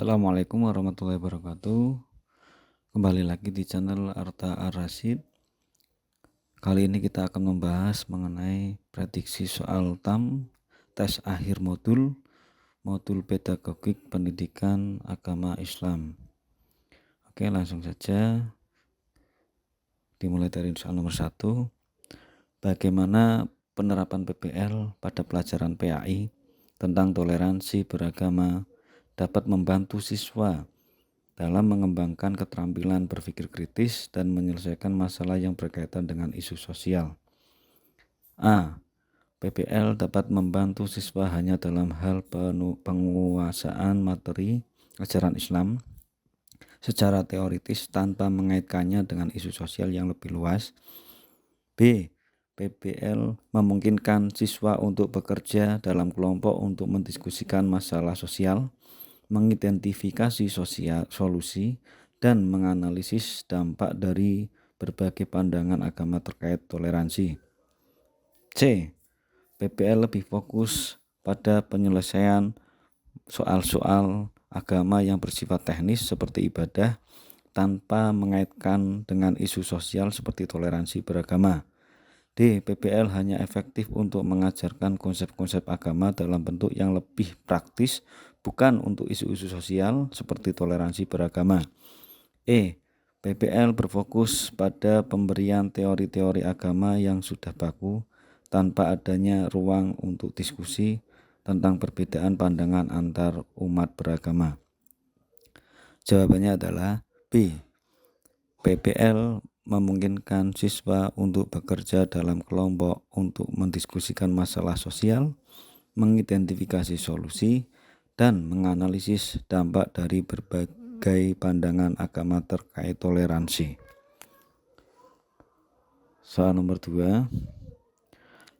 Assalamualaikum warahmatullahi wabarakatuh. Kembali lagi di channel Arta Ar-Rasyid. Kali ini kita akan membahas mengenai prediksi soal TAM tes akhir modul pedagogik pendidikan agama Islam. Oke, langsung saja dimulai dari soal nomor 1. Bagaimana penerapan PBL pada pelajaran PAI tentang toleransi beragama dapat membantu siswa dalam mengembangkan keterampilan berpikir kritis dan menyelesaikan masalah yang berkaitan dengan isu sosial. A. PBL dapat membantu siswa hanya dalam hal penguasaan materi ajaran Islam secara teoritis tanpa mengaitkannya dengan isu sosial yang lebih luas. B. PBL memungkinkan siswa untuk bekerja dalam kelompok untuk mendiskusikan masalah sosial, mengidentifikasi solusi, dan menganalisis dampak dari berbagai pandangan agama terkait toleransi. C. PBL lebih fokus pada penyelesaian soal-soal agama yang bersifat teknis seperti ibadah tanpa mengaitkan dengan isu sosial seperti toleransi beragama. D. PBL hanya efektif untuk mengajarkan konsep-konsep agama dalam bentuk yang lebih praktis, bukan untuk isu-isu sosial seperti toleransi beragama. E. PBL berfokus pada pemberian teori-teori agama yang sudah baku tanpa adanya ruang untuk diskusi tentang perbedaan pandangan antar umat beragama. Jawabannya adalah B. PBL memungkinkan siswa untuk bekerja dalam kelompok untuk mendiskusikan masalah sosial, mengidentifikasi solusi, dan menganalisis dampak dari berbagai pandangan agama terkait toleransi. Soal nomor 2.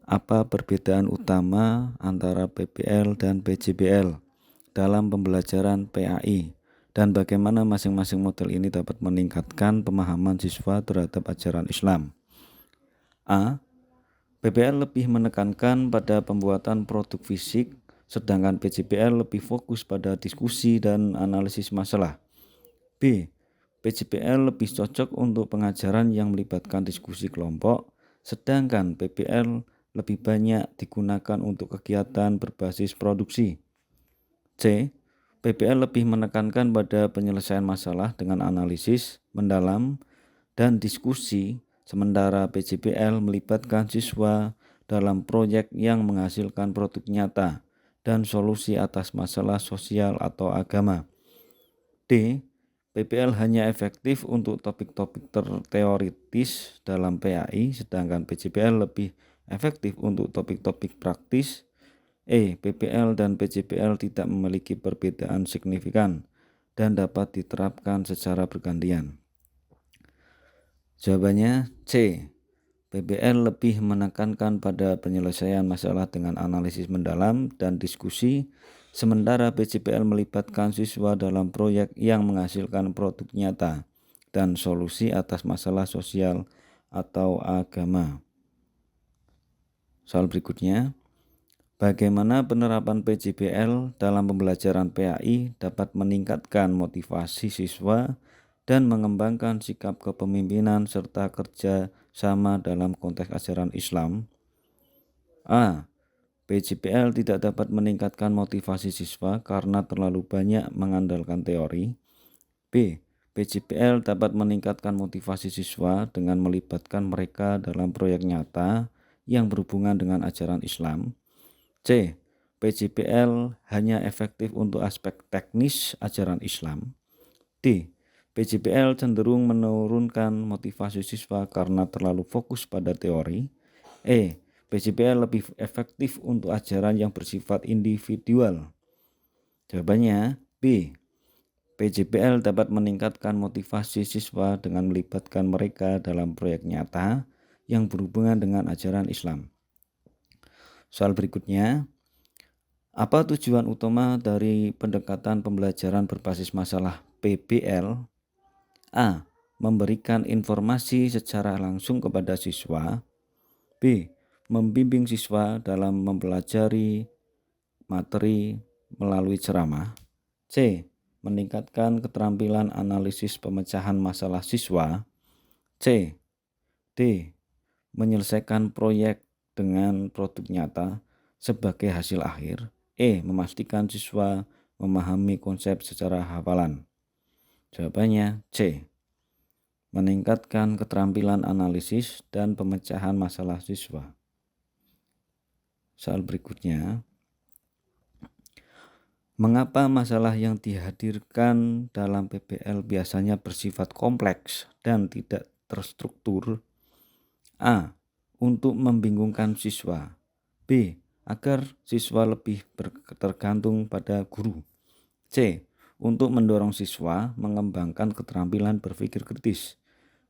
Apa perbedaan utama antara PBL dan PJBL dalam pembelajaran PAI? Dan bagaimana masing-masing model ini dapat meningkatkan pemahaman siswa terhadap ajaran Islam? A. PBL lebih menekankan pada pembuatan produk fisik, sedangkan PJBL lebih fokus pada diskusi dan analisis masalah. B. PJBL lebih cocok untuk pengajaran yang melibatkan diskusi kelompok, sedangkan PBL lebih banyak digunakan untuk kegiatan berbasis produksi. C. PBL lebih menekankan pada penyelesaian masalah dengan analisis mendalam dan diskusi, sementara PJBL melibatkan siswa dalam proyek yang menghasilkan produk nyata dan solusi atas masalah sosial atau agama. D. PBL hanya efektif untuk topik-topik teoritis dalam PAI, sedangkan PJBL lebih efektif untuk topik-topik praktis. PBL dan PJBL tidak memiliki perbedaan signifikan dan dapat diterapkan secara bergantian. Jawabannya C. PBL lebih menekankan pada penyelesaian masalah dengan analisis mendalam dan diskusi, sementara PJBL melibatkan siswa dalam proyek yang menghasilkan produk nyata dan solusi atas masalah sosial atau agama. Soal berikutnya. Bagaimana penerapan PJBL dalam pembelajaran PAI dapat meningkatkan motivasi siswa dan mengembangkan sikap kepemimpinan serta kerja sama dalam konteks ajaran Islam? A. PJBL tidak dapat meningkatkan motivasi siswa karena terlalu banyak mengandalkan teori. B. PJBL dapat meningkatkan motivasi siswa dengan melibatkan mereka dalam proyek nyata yang berhubungan dengan ajaran Islam. C. PJBL hanya efektif untuk aspek teknis ajaran Islam. D. PJBL cenderung menurunkan motivasi siswa karena terlalu fokus pada teori. PJBL lebih efektif untuk ajaran yang bersifat individual. Jawabannya B. PJBL dapat meningkatkan motivasi siswa dengan melibatkan mereka dalam proyek nyata yang berhubungan dengan ajaran Islam. Soal berikutnya. Apa tujuan utama dari pendekatan pembelajaran berbasis masalah PBL? A. Memberikan informasi secara langsung kepada siswa. B. Membimbing siswa dalam mempelajari materi melalui ceramah. C. meningkatkan keterampilan analisis pemecahan masalah siswa. C. D. Menyelesaikan proyek dengan produk nyata sebagai hasil akhir. E. Memastikan siswa memahami konsep secara hafalan. Jawabannya C. Meningkatkan keterampilan analisis dan pemecahan masalah siswa. Soal berikutnya, mengapa masalah yang dihadirkan dalam PBL biasanya bersifat kompleks dan tidak terstruktur? A. Untuk membingungkan siswa. B. Agar siswa lebih tergantung pada guru. C. Untuk mendorong siswa mengembangkan keterampilan berpikir kritis.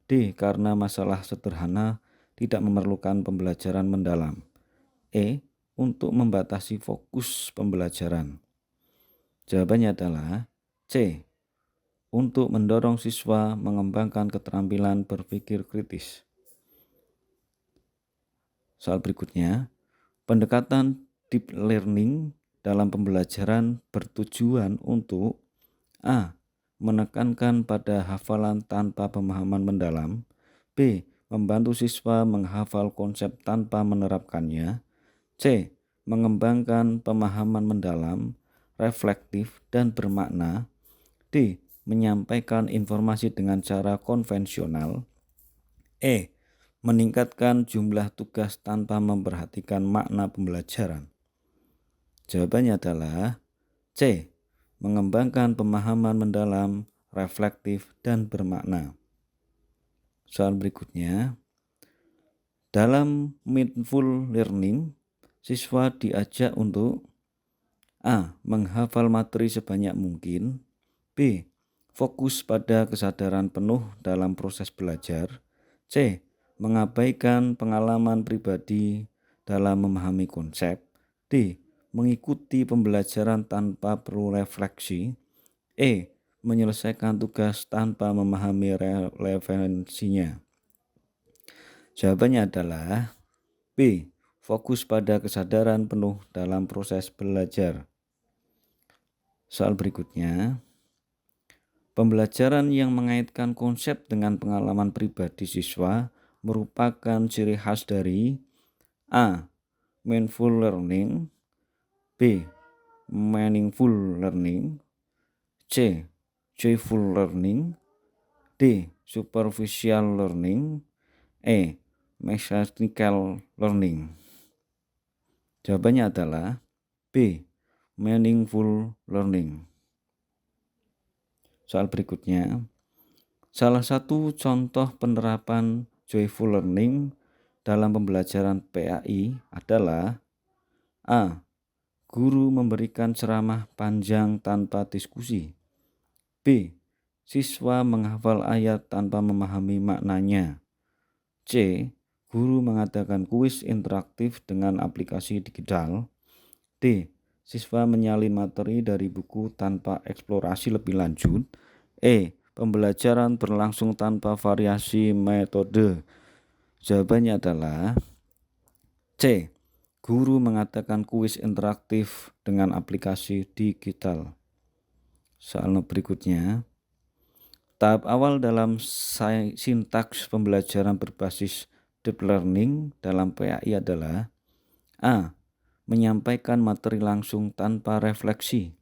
D. Karena masalah sederhana tidak memerlukan pembelajaran mendalam. E. Untuk membatasi fokus pembelajaran. Jawabannya adalah C. Untuk mendorong siswa mengembangkan keterampilan berpikir kritis. Soal berikutnya, pendekatan deep learning dalam pembelajaran bertujuan untuk A. Menekankan pada hafalan tanpa pemahaman mendalam. B. Membantu siswa menghafal konsep tanpa menerapkannya. C. Mengembangkan pemahaman mendalam, reflektif, dan bermakna. D. Menyampaikan informasi dengan cara konvensional. E. Meningkatkan jumlah tugas tanpa memperhatikan makna pembelajaran. Jawabannya adalah C. Mengembangkan pemahaman mendalam, reflektif, dan bermakna. Soal berikutnya, dalam mindful learning, siswa diajak untuk A. Menghafal materi sebanyak mungkin. B. Fokus pada kesadaran penuh dalam proses belajar. C. Mengabaikan pengalaman pribadi dalam memahami konsep. D. Mengikuti pembelajaran tanpa perlu refleksi. E. Menyelesaikan tugas tanpa memahami relevansinya. Jawabannya adalah B. Fokus pada kesadaran penuh dalam proses belajar. Soal berikutnya, pembelajaran yang mengaitkan konsep dengan pengalaman pribadi siswa merupakan ciri khas dari A. Mindful learning. B. Meaningful learning. C. Joyful learning. D. Superficial learning. E. Mechanical learning. Jawabannya adalah B. Meaningful learning. Soal berikutnya, salah satu contoh penerapan joyful learning dalam pembelajaran PAI adalah A. Guru memberikan ceramah panjang tanpa diskusi. B. Siswa menghafal ayat tanpa memahami maknanya. C. Guru mengadakan kuis interaktif dengan aplikasi digital. D. Siswa menyalin materi dari buku tanpa eksplorasi lebih lanjut. E. Pembelajaran berlangsung tanpa variasi metode. Jawabannya adalah C. Guru mengadakan kuis interaktif dengan aplikasi digital. Soal berikutnya, tahap awal dalam sintaks pembelajaran berbasis deep learning dalam PAI adalah A. Menyampaikan materi langsung tanpa refleksi.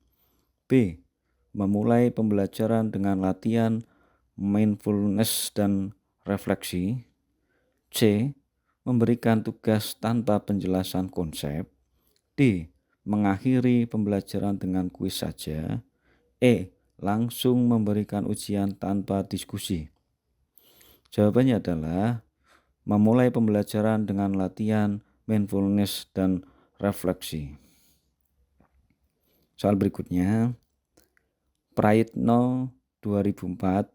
B. Memulai pembelajaran dengan latihan mindfulness dan refleksi. C. Memberikan tugas tanpa penjelasan konsep. D. Mengakhiri pembelajaran dengan kuis saja. E. Langsung memberikan ujian tanpa diskusi. Jawabannya adalah memulai pembelajaran dengan latihan mindfulness dan refleksi. Soal berikutnya, Prayitno 2004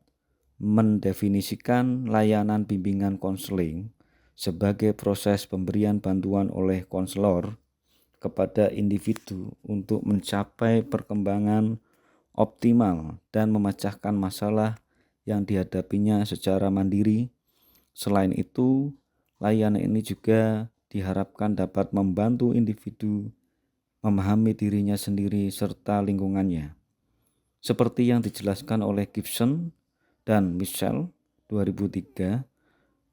mendefinisikan layanan bimbingan konseling sebagai proses pemberian bantuan oleh konselor kepada individu untuk mencapai perkembangan optimal dan memecahkan masalah yang dihadapinya secara mandiri. Selain itu, layanan ini juga diharapkan dapat membantu individu memahami dirinya sendiri serta lingkungannya. Seperti yang dijelaskan oleh Gibson dan Mitchell 2003,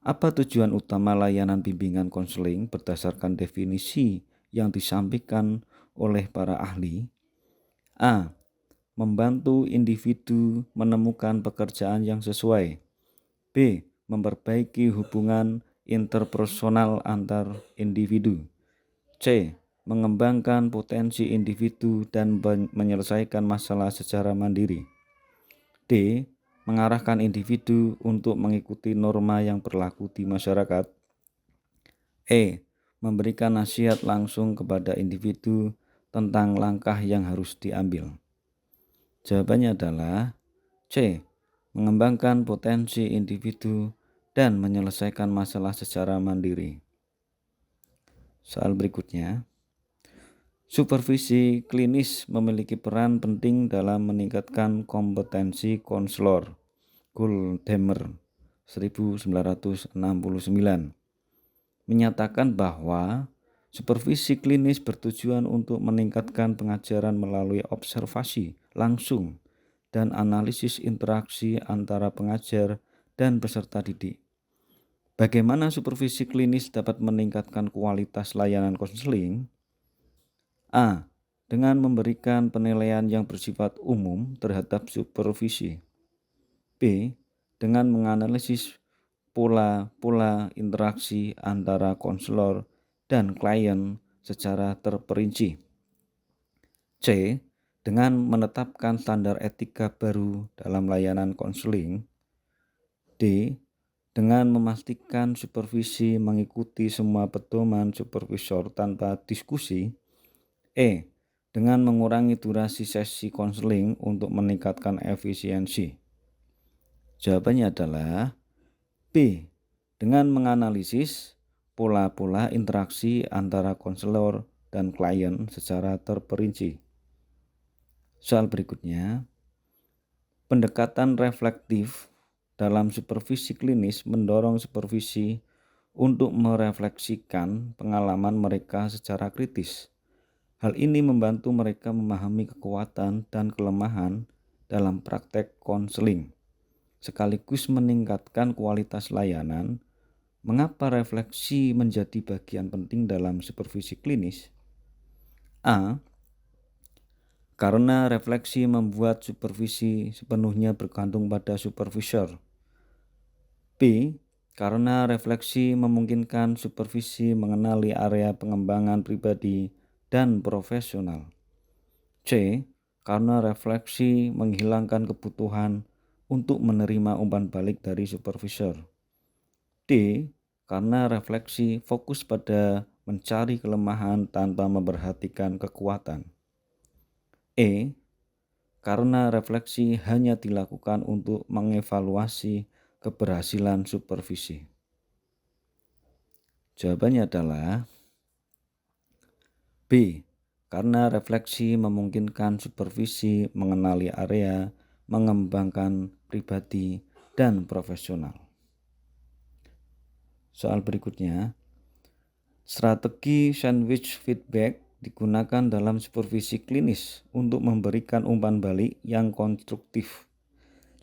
apa tujuan utama layanan bimbingan konseling berdasarkan definisi yang disampaikan oleh para ahli? A. Membantu individu menemukan pekerjaan yang sesuai. B. Memperbaiki hubungan interpersonal antar individu. C. Mengembangkan potensi individu dan menyelesaikan masalah secara mandiri. D. Mengarahkan individu untuk mengikuti norma yang berlaku di masyarakat. E. Memberikan nasihat langsung kepada individu tentang langkah yang harus diambil. Jawabannya adalah C. Mengembangkan potensi individu dan menyelesaikan masalah secara mandiri. Soal berikutnya. Supervisi klinis memiliki peran penting dalam meningkatkan kompetensi konselor. Goldhamer 1969 menyatakan bahwa supervisi klinis bertujuan untuk meningkatkan pengajaran melalui observasi langsung dan analisis interaksi antara pengajar dan peserta didik. Bagaimana supervisi klinis dapat meningkatkan kualitas layanan konseling? A. Dengan memberikan penilaian yang bersifat umum terhadap supervisi. B. Dengan menganalisis pola-pola interaksi antara konselor dan klien secara terperinci. C. Dengan menetapkan standar etika baru dalam layanan konseling. D. Dengan memastikan supervisi mengikuti semua pedoman supervisor tanpa diskusi. E. Dengan mengurangi durasi sesi konseling untuk meningkatkan efisiensi. Jawabannya adalah B. Dengan menganalisis pola-pola interaksi antara konselor dan klien secara terperinci. Soal berikutnya. Pendekatan reflektif dalam supervisi klinis mendorong supervisi untuk merefleksikan pengalaman mereka secara kritis. Hal ini membantu mereka memahami kekuatan dan kelemahan dalam praktek konseling, sekaligus meningkatkan kualitas layanan. Mengapa refleksi menjadi bagian penting dalam supervisi klinis? A. Karena refleksi membuat supervisi sepenuhnya bergantung pada supervisor. B. Karena refleksi memungkinkan supervisi mengenali area pengembangan pribadi dan profesional. C. Karena refleksi menghilangkan kebutuhan untuk menerima umpan balik dari supervisor. D. Karena refleksi fokus pada mencari kelemahan tanpa memperhatikan kekuatan. E. Karena refleksi hanya dilakukan untuk mengevaluasi keberhasilan supervisi. Jawabannya adalah B. Karena refleksi memungkinkan supervisi mengenali area, mengembangkan pribadi, dan profesional. Soal berikutnya. Strategi sandwich feedback digunakan dalam supervisi klinis untuk memberikan umpan balik yang konstruktif.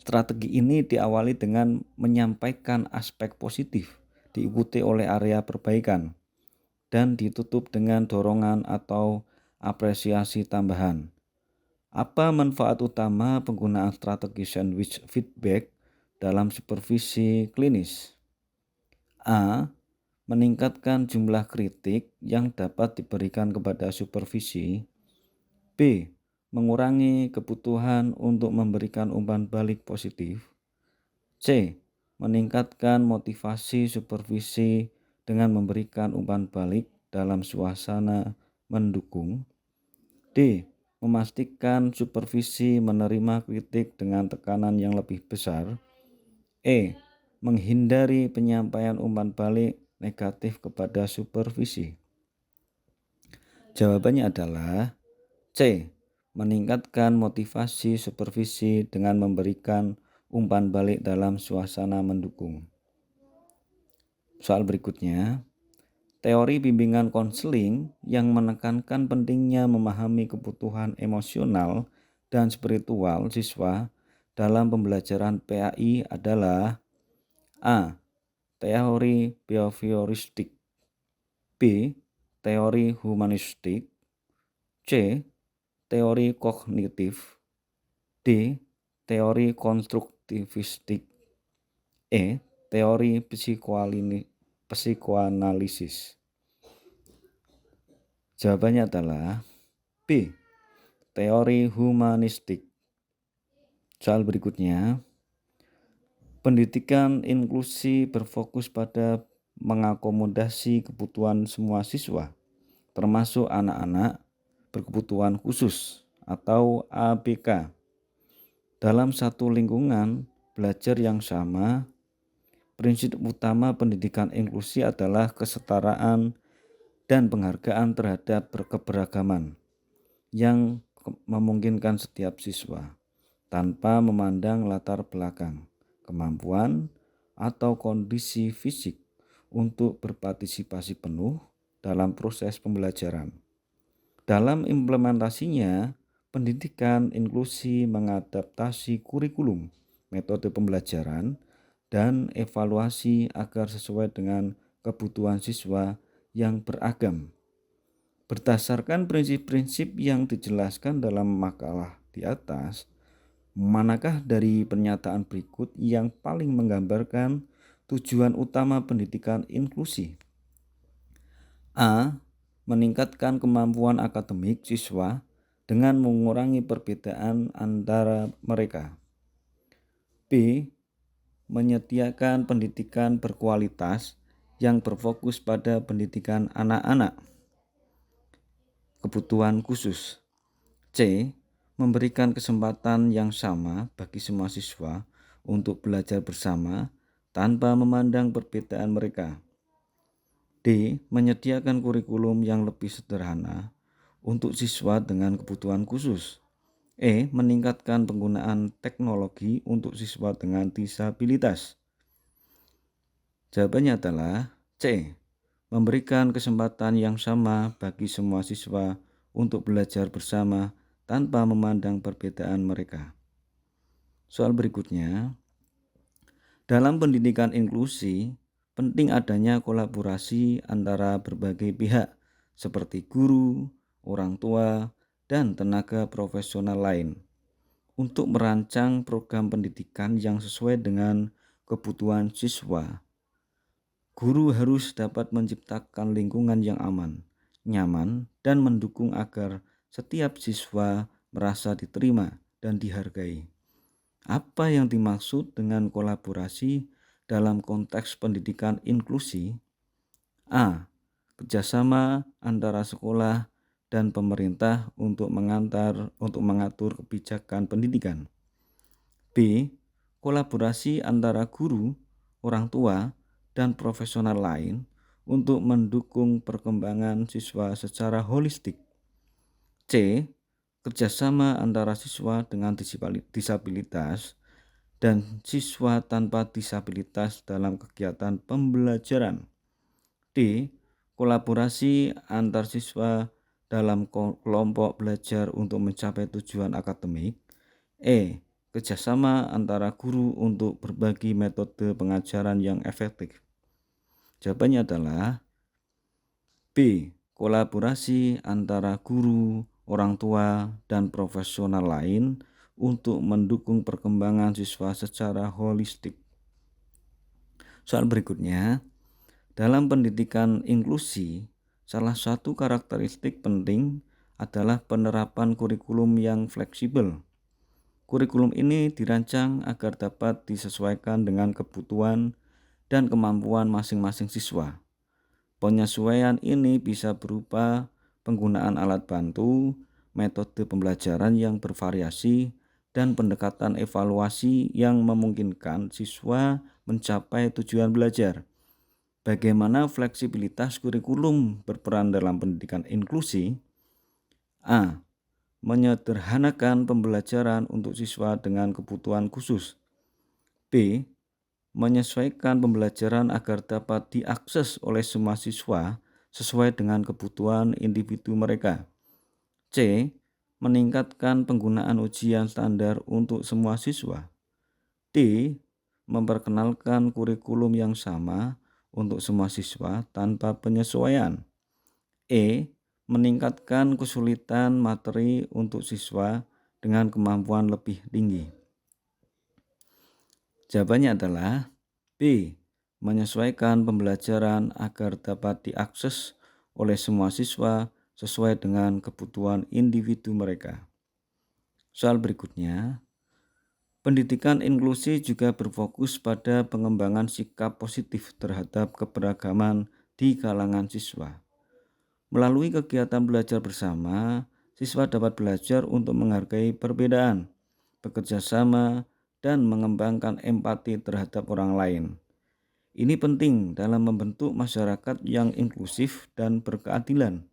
Strategi ini diawali dengan menyampaikan aspek positif, diikuti oleh area perbaikan, dan ditutup dengan dorongan atau apresiasi tambahan. Apa manfaat utama penggunaan strategi sandwich feedback dalam supervisi klinis? A. Meningkatkan jumlah kritik yang dapat diberikan kepada supervisi. B. Mengurangi kebutuhan untuk memberikan umpan balik positif. C. Meningkatkan motivasi supervisi dengan memberikan umpan balik dalam suasana mendukung. D. Memastikan supervisi menerima kritik dengan tekanan yang lebih besar. E. Menghindari penyampaian umpan balik negatif kepada supervisi. Jawabannya adalah C. Meningkatkan motivasi supervisi dengan memberikan umpan balik dalam suasana mendukung. Soal berikutnya. Teori bimbingan konseling yang menekankan pentingnya memahami kebutuhan emosional dan spiritual siswa dalam pembelajaran PAI adalah A. Teori behavioristik, B. Teori humanistik, C. Teori kognitif, D. Teori konstruktivistik, E. Teori psikoanalisis. Jawabannya adalah B. Teori humanistik. Soal berikutnya, pendidikan inklusi berfokus pada mengakomodasi kebutuhan semua siswa, termasuk anak-anak berkebutuhan khusus atau ABK, dalam satu lingkungan belajar yang sama. Prinsip utama pendidikan inklusi adalah kesetaraan dan penghargaan terhadap keberagaman yang memungkinkan setiap siswa tanpa memandang latar belakang, kemampuan, atau kondisi fisik untuk berpartisipasi penuh dalam proses pembelajaran. Dalam implementasinya, pendidikan inklusi mengadaptasi kurikulum, metode pembelajaran, dan evaluasi agar sesuai dengan kebutuhan siswa yang beragam. Berdasarkan prinsip-prinsip yang dijelaskan dalam makalah di atas, manakah dari pernyataan berikut yang paling menggambarkan tujuan utama pendidikan inklusi? A. Meningkatkan kemampuan akademik siswa dengan mengurangi perbedaan antara mereka. B. Menyediakan pendidikan berkualitas yang berfokus pada pendidikan anak-anak kebutuhan khusus. C. Memberikan kesempatan yang sama bagi semua siswa untuk belajar bersama tanpa memandang perbedaan mereka. D. Menyediakan kurikulum yang lebih sederhana untuk siswa dengan kebutuhan khusus. E. Meningkatkan penggunaan teknologi untuk siswa dengan disabilitas. Jawabannya adalah C. Memberikan kesempatan yang sama bagi semua siswa untuk belajar bersama tanpa memandang perbedaan mereka. Soal berikutnya, dalam pendidikan inklusi, penting adanya kolaborasi antara berbagai pihak seperti guru, orang tua, dan tenaga profesional lain untuk merancang program pendidikan yang sesuai dengan kebutuhan siswa. Guru harus dapat menciptakan lingkungan yang aman, nyaman, dan mendukung agar setiap siswa merasa diterima dan dihargai. Apa yang dimaksud dengan kolaborasi dalam konteks pendidikan inklusi? A. Kerjasama antara sekolah dan pemerintah untuk mengatur kebijakan pendidikan. B. Kolaborasi antara guru, orang tua, dan profesional lain untuk mendukung perkembangan siswa secara holistik. C. Kerjasama antara siswa dengan disabilitas dan siswa tanpa disabilitas dalam kegiatan pembelajaran. D. Kolaborasi antar siswa dalam kelompok belajar untuk mencapai tujuan akademik. E. Kerjasama antara guru untuk berbagi metode pengajaran yang efektif. Jawabannya adalah B. Kolaborasi antara guru, orang tua, dan profesional lain untuk mendukung perkembangan siswa secara holistik. Soal berikutnya, dalam pendidikan inklusi, salah satu karakteristik penting adalah penerapan kurikulum yang fleksibel. Kurikulum ini dirancang agar dapat disesuaikan dengan kebutuhan dan kemampuan masing-masing siswa. Penyesuaian ini bisa berupa penggunaan alat bantu, metode pembelajaran yang bervariasi, dan pendekatan evaluasi yang memungkinkan siswa mencapai tujuan belajar. Bagaimana fleksibilitas kurikulum berperan dalam pendidikan inklusi? A. Menyederhanakan pembelajaran untuk siswa dengan kebutuhan khusus. B. Menyesuaikan pembelajaran agar dapat diakses oleh semua siswa sesuai dengan kebutuhan individu mereka. C. meningkatkan penggunaan ujian standar untuk semua siswa. D. Memperkenalkan kurikulum yang sama untuk semua siswa tanpa penyesuaian. E. Meningkatkan kesulitan materi untuk siswa dengan kemampuan lebih tinggi. Jawabannya adalah B. Menyesuaikan pembelajaran agar dapat diakses oleh semua siswa sesuai dengan kebutuhan individu mereka. Soal berikutnya, pendidikan inklusi juga berfokus pada pengembangan sikap positif terhadap keberagaman di kalangan siswa. Melalui kegiatan belajar bersama, siswa dapat belajar untuk menghargai perbedaan, bekerja sama, dan mengembangkan empati terhadap orang lain. Ini penting dalam membentuk masyarakat yang inklusif dan berkeadilan.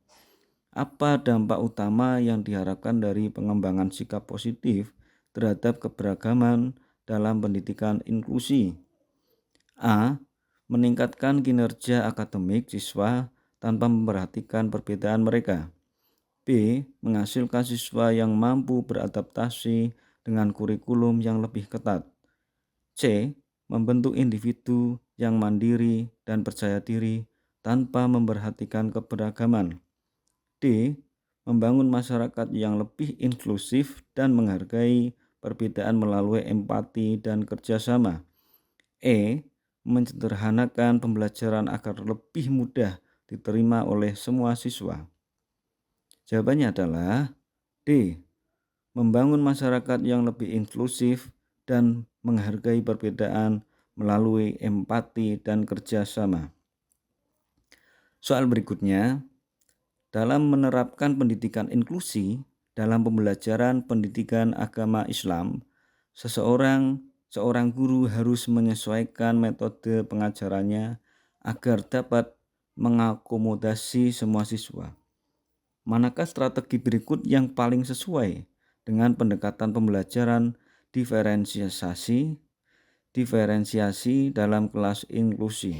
Apa dampak utama yang diharapkan dari pengembangan sikap positif terhadap keberagaman dalam pendidikan inklusi? A. Meningkatkan kinerja akademik siswa tanpa memperhatikan perbedaan mereka. B. Menghasilkan siswa yang mampu beradaptasi dengan kurikulum yang lebih ketat. C. Membentuk individu yang mandiri dan percaya diri tanpa memperhatikan keberagaman. D. Membangun masyarakat yang lebih inklusif dan menghargai perbedaan melalui empati dan kerjasama. E. Menyederhanakan pembelajaran agar lebih mudah diterima oleh semua siswa. Jawabannya adalah D. Membangun masyarakat yang lebih inklusif dan menghargai perbedaan melalui empati dan kerjasama. Soal berikutnya, dalam menerapkan pendidikan inklusi dalam pembelajaran pendidikan agama Islam, seorang guru harus menyesuaikan metode pengajarannya agar dapat mengakomodasi semua siswa. Manakah strategi berikut yang paling sesuai dengan pendekatan pembelajaran diferensiasi dalam kelas inklusi?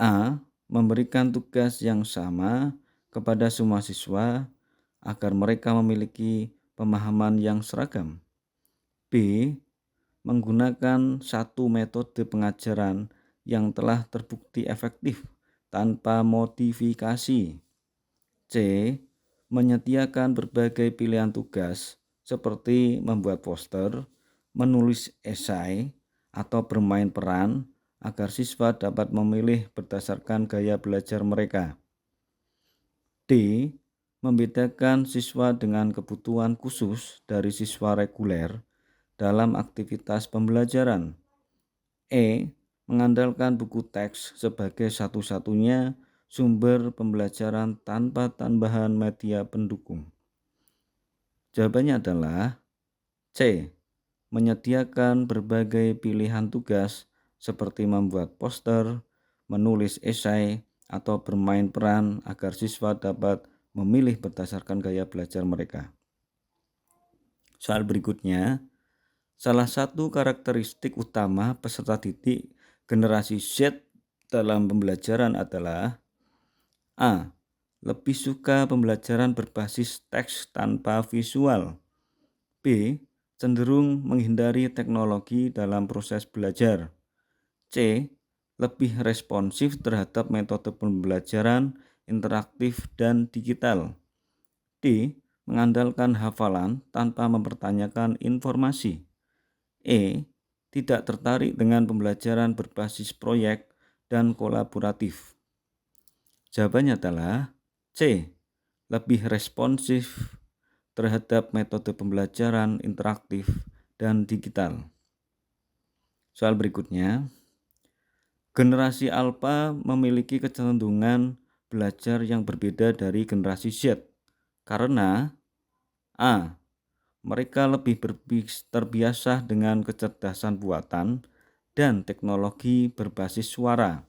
A. Memberikan tugas yang sama kepada semua siswa agar mereka memiliki pemahaman yang seragam. B. Menggunakan satu metode pengajaran yang telah terbukti efektif tanpa modifikasi. C. Menyediakan berbagai pilihan tugas seperti membuat poster, menulis esai, atau bermain peran agar siswa dapat memilih berdasarkan gaya belajar mereka. D. Membedakan siswa dengan kebutuhan khusus dari siswa reguler dalam aktivitas pembelajaran. E. Mengandalkan buku teks sebagai satu-satunya sumber pembelajaran tanpa tambahan media pendukung. Jawabannya adalah C. Menyediakan berbagai pilihan tugas seperti membuat poster, menulis esai, atau bermain peran agar siswa dapat memilih berdasarkan gaya belajar mereka. Soal berikutnya, salah satu karakteristik utama peserta didik generasi Z dalam pembelajaran adalah A. Lebih suka pembelajaran berbasis teks tanpa visual. B. Cenderung menghindari teknologi dalam proses belajar. C. Lebih responsif terhadap metode pembelajaran interaktif dan digital. D. Mengandalkan hafalan tanpa mempertanyakan informasi. E. Tidak tertarik dengan pembelajaran berbasis proyek dan kolaboratif. Jawabannya adalah C. Lebih responsif terhadap metode pembelajaran interaktif dan digital. Soal berikutnya, generasi Alpha memiliki kecenderungan belajar yang berbeda dari generasi Z karena A. Mereka lebih terbiasa dengan kecerdasan buatan dan teknologi berbasis suara.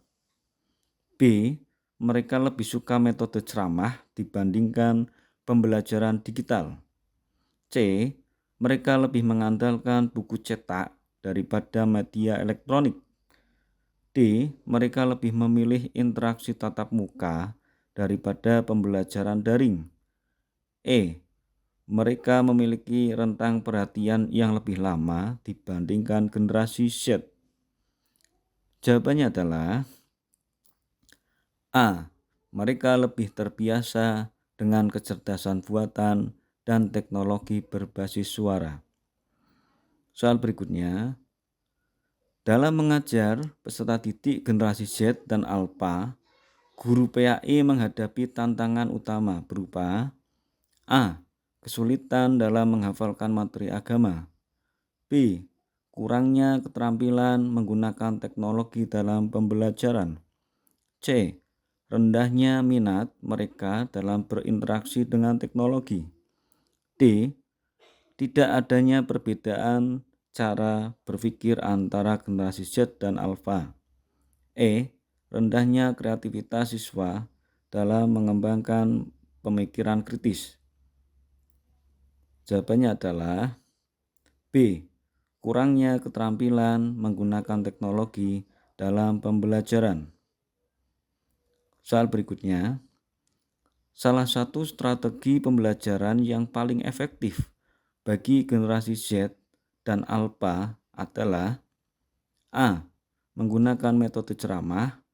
B. Mereka lebih suka metode ceramah dibandingkan pembelajaran digital. C. Mereka lebih mengandalkan buku cetak daripada media elektronik. D. Mereka lebih memilih interaksi tatap muka daripada pembelajaran daring. E. mereka memiliki rentang perhatian yang lebih lama dibandingkan generasi Z? Jawabannya adalah A. Mereka lebih terbiasa dengan kecerdasan buatan dan teknologi berbasis suara. Soal berikutnya, dalam mengajar peserta didik generasi Z dan Alpha, guru PAI menghadapi tantangan utama berupa A. Kesulitan dalam menghafalkan materi agama. B. Kurangnya keterampilan menggunakan teknologi dalam pembelajaran. C. Rendahnya minat mereka dalam berinteraksi dengan teknologi. D. Tidak adanya perbedaan cara berpikir antara generasi Z dan Alpha. E. Rendahnya kreativitas siswa dalam mengembangkan pemikiran kritis. Jawabannya adalah B. Kurangnya keterampilan menggunakan teknologi dalam pembelajaran. Soal berikutnya, salah satu strategi pembelajaran yang paling efektif bagi generasi Z dan Alpha adalah A. Menggunakan metode ceramah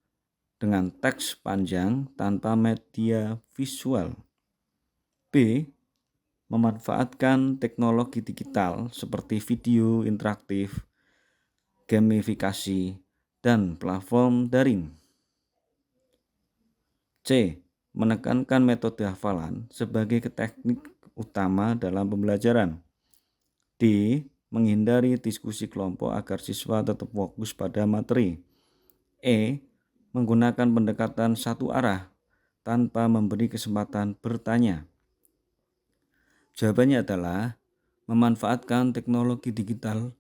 dengan teks panjang tanpa media visual. B. Memanfaatkan teknologi digital seperti video interaktif, gamifikasi, dan platform daring. C. Menekankan metode hafalan sebagai teknik utama dalam pembelajaran. D. Menghindari diskusi kelompok agar siswa tetap fokus pada materi. E. Menggunakan pendekatan satu arah tanpa memberi kesempatan bertanya. Jawabannya adalah memanfaatkan teknologi digital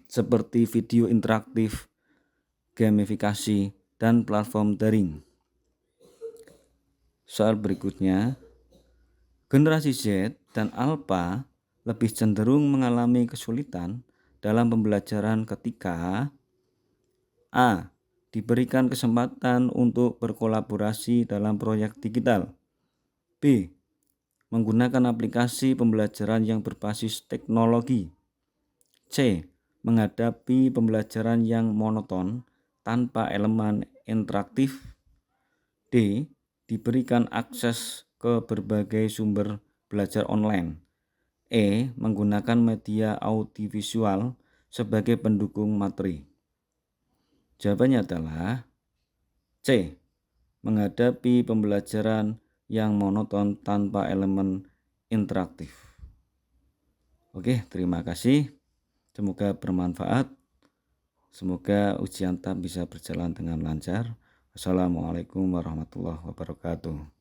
seperti video interaktif, gamifikasi, dan platform daring. Soal berikutnya, generasi Z dan Alpha lebih cenderung mengalami kesulitan dalam pembelajaran ketika A. Diberikan kesempatan untuk berkolaborasi dalam proyek digital. B. Menggunakan aplikasi pembelajaran yang berbasis teknologi. C. Menghadapi pembelajaran yang monoton tanpa elemen interaktif. D. Diberikan akses ke berbagai sumber belajar online. E. Menggunakan media audiovisual sebagai pendukung materi. Jawabannya adalah C. Menghadapi pembelajaran yang monoton tanpa elemen interaktif. Oke, terima kasih. Semoga bermanfaat. Semoga ujian TAP bisa berjalan dengan lancar. Wassalamualaikum warahmatullahi wabarakatuh.